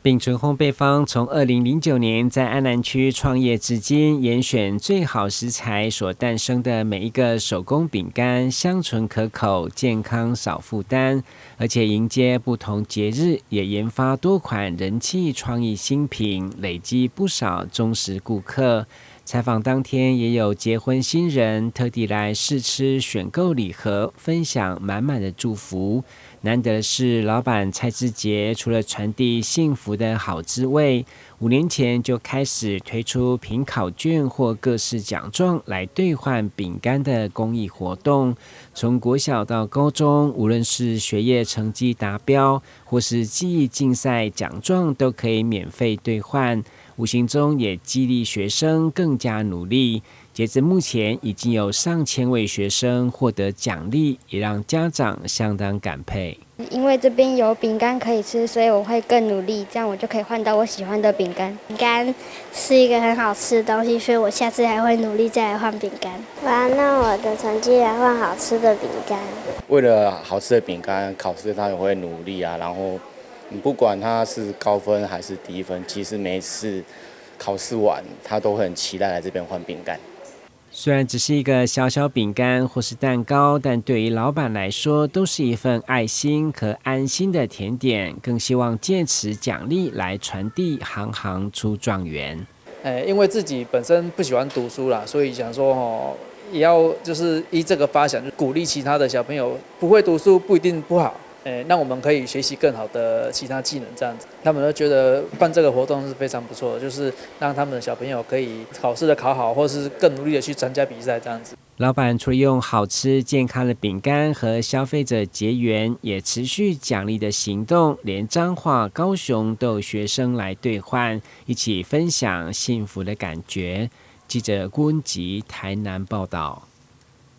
秉淳烘焙坊從2009年在安南區創業至今，嚴選最好食材所誕生的每一個手工餅乾，香醇可口，健康少負擔，而且迎接不同節日，也研發多款人氣創意新品，累積不少忠實顧客。採訪當天，也有結婚新人特地來試吃選購禮盒，分享滿滿的祝福。難得的是，老闆蔡志杰除了傳遞幸福的好滋味，5年前就開始推出憑考卷或各式獎狀來兌換餅乾的公益活動。從國小到高中，無論是學業成績達標，或是技藝競賽獎狀，都可以免費兌換。無形中也激勵學生更加努力。截至目前，已經有上千位學生獲得獎勵，也讓家長相當感佩。因為這邊有餅乾可以吃，所以我會更努力，這樣我就可以換到我喜歡的餅乾。餅乾是一個很好吃的東西，所以我下次還會努力再來換餅乾。哇，那我的成績來換好吃的餅乾。為了好吃的餅乾，考試他也會努力啊，然後你不管他是高分還是低分，其實每一次考試完，他都會很期待來這邊換餅乾。雖然只是一個小小餅乾或是蛋糕，但對於老闆來說，都是一份愛心和安心的甜點。更希望借此獎勵來傳遞行行出狀元。因為自己本身不喜歡讀書啦，所以想說也要就是依這個發想，就鼓勵其他的小朋友不會讀書不一定不好。那我們可以學習更好的其他技能，這樣子，他們都覺得辦這個活動是非常不錯的，就是讓他們的小朋友可以考試的考好，或是更努力的去參加比賽，這樣子。老闆除了用好吃健康的餅乾和消費者結緣，也持續獎勵的行動，連彰化、高雄都有學生來兌換，一起分享幸福的感覺。記者郭文吉台南報道。